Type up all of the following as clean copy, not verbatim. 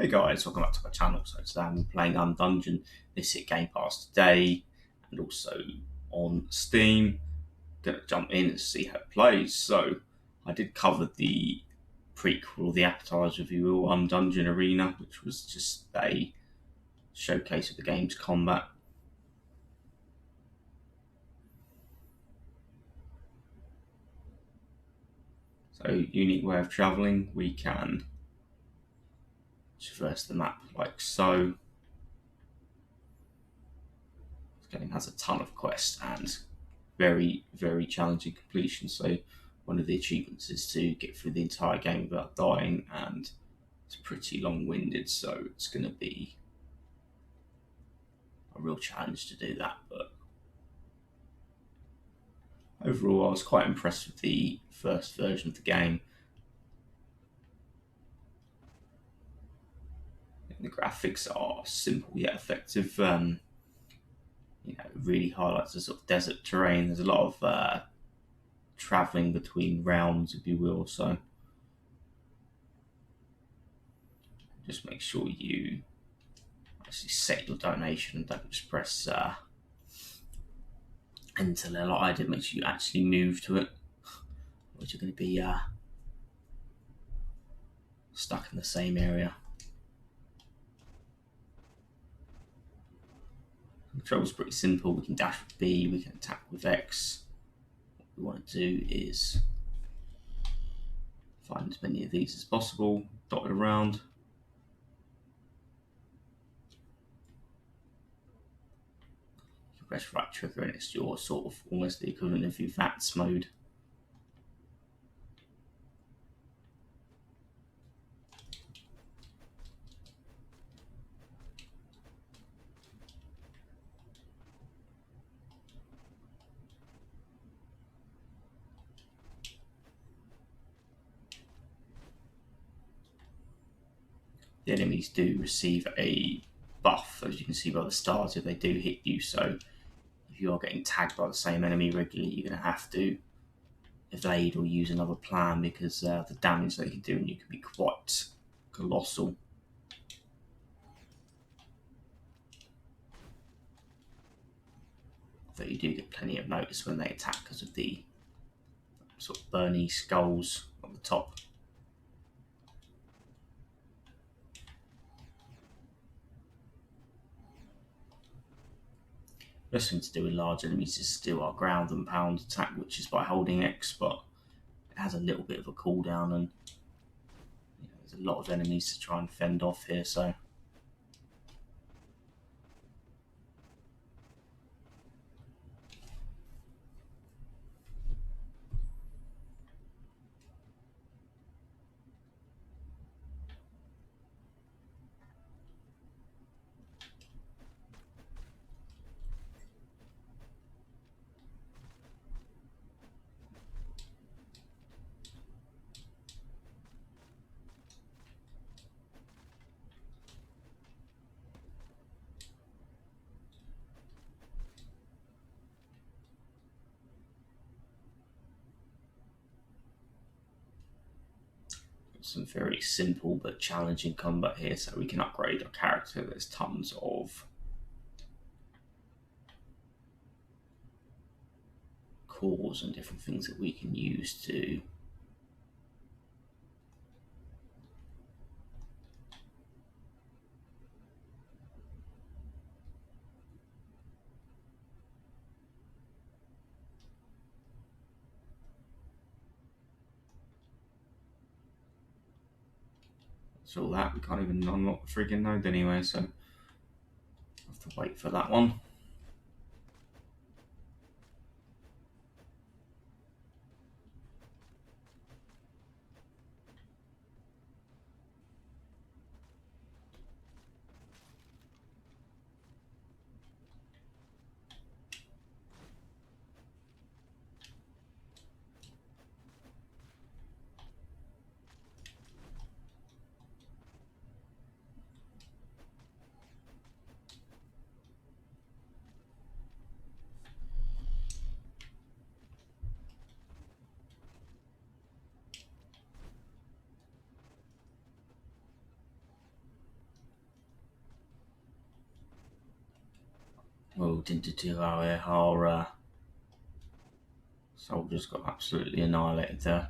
Hey guys, welcome back to my channel. So today I'm playing Undungeon. This hit Game Pass today and also on Steam. Gonna jump in and see how it plays. So I did cover the prequel, the appetizer if you will, Undungeon Arena, which was just a showcase of the game's combat. So unique way of travelling, we can traverse the map like so. This game has a ton of quests and very, very challenging completion. So one of the achievements is to get through the entire game without dying, and it's pretty long-winded, so it's going to be a real challenge to do that. But overall, I was quite impressed with the first version of the game. The graphics are simple yet effective. It really highlights the sort of desert terrain. There's a lot of traveling between realms, if you will. So just make sure you actually set your donation and don't just press enter there like I did. Make sure you actually move to it, or you're going to be stuck in the same area. The control's pretty simple. We can dash with B, we can attack with X. What we want to do is find as many of these as possible, dotted around. You can press right trigger and it's your sort of almost the equivalent of your VATS mode. The enemies do receive a buff, as you can see by the stars, if they do hit you. So if you are getting tagged by the same enemy regularly, you're going to have to evade or use another plan, because the damage they can do on you can be quite colossal. Though you do get plenty of notice when they attack because of the sort of burny skulls on the top. Best thing to do with large enemies is to do our ground and pound attack, which is by holding X, but it has a little bit of a cooldown, and there's a lot of enemies to try and fend off here, so some very simple but challenging combat here, so we can upgrade our character. There's tons of cores and different things that we can use to so all that. We can't even unlock the freaking node anyway, so I have to wait for that one. Oh, didn't do our soldiers got absolutely annihilated there.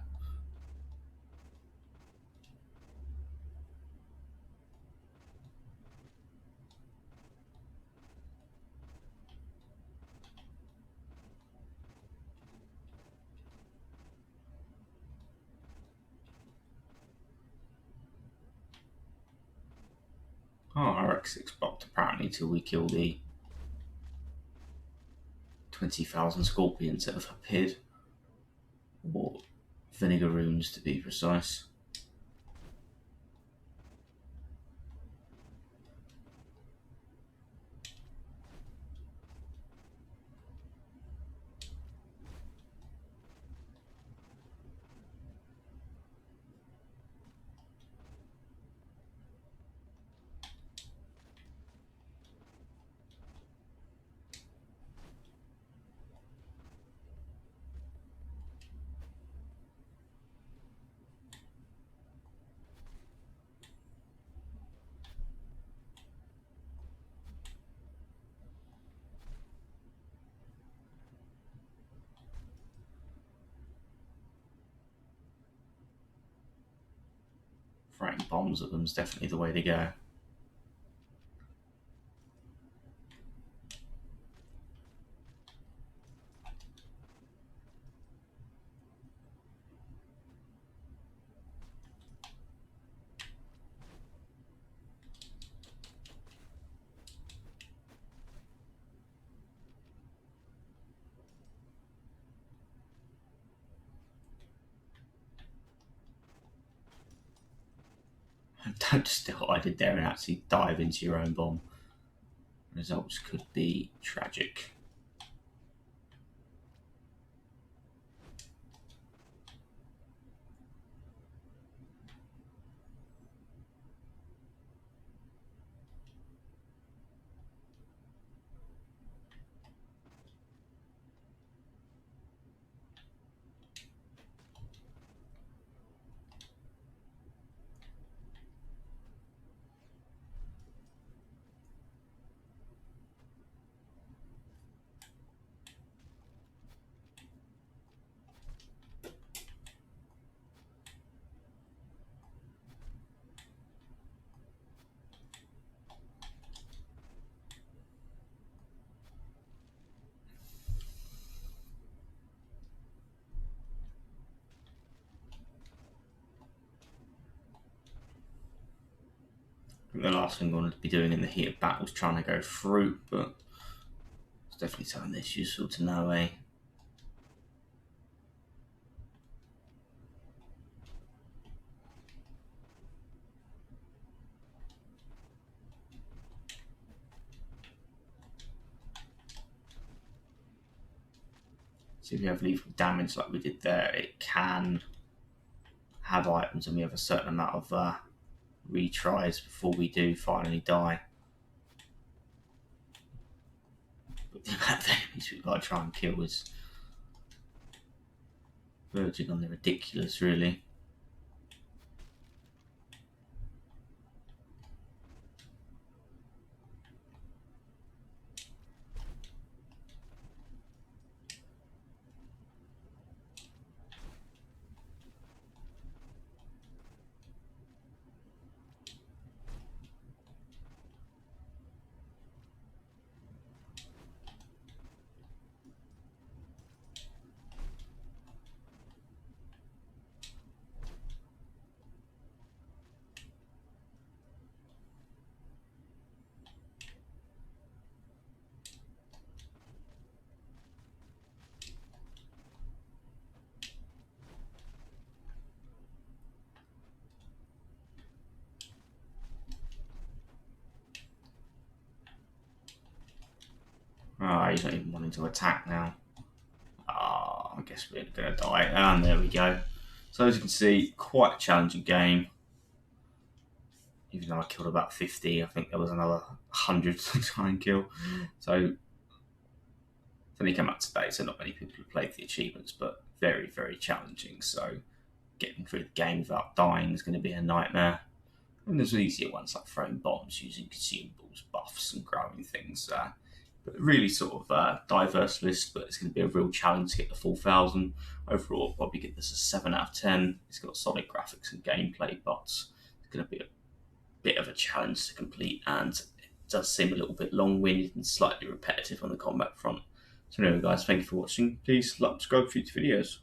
Oh, our X6 blocked apparently till we kill the 20,000 scorpions that have appeared. Or vinegar runes to be precise. Throwing bombs at them is definitely the way to go. Don't just do what I did there and actually dive into your own bomb. Results could be tragic. The last thing I wanted to be doing in the heat of battle was trying to go through, but it's definitely something that's useful to know, eh? So if you have lethal damage like we did there, it can have items, and we have a certain amount of retries before we do finally die. But the amount of enemies we've got to try and kill is verging on the ridiculous, really. Oh, he's not even wanting to attack now. Ah, I guess we're going to die. And there we go. So as you can see, quite a challenging game. Even though I killed about 50, I think there was another 100 to try and kill. So it's only come out today, so not many people have played the achievements, but very, very challenging. So getting through the game without dying is going to be a nightmare. And there's easier ones like throwing bombs, using consumables, buffs, and growing things. Really sort of diverse list, but it's going to be a real challenge to get the full 1,000. Overall, I'll probably give this a 7 out of 10. It's got solid graphics and gameplay, but it's going to be a bit of a challenge to complete, and it does seem a little bit long-winded and slightly repetitive on the combat front. So anyway guys, thank you for watching. Please like, subscribe for future videos.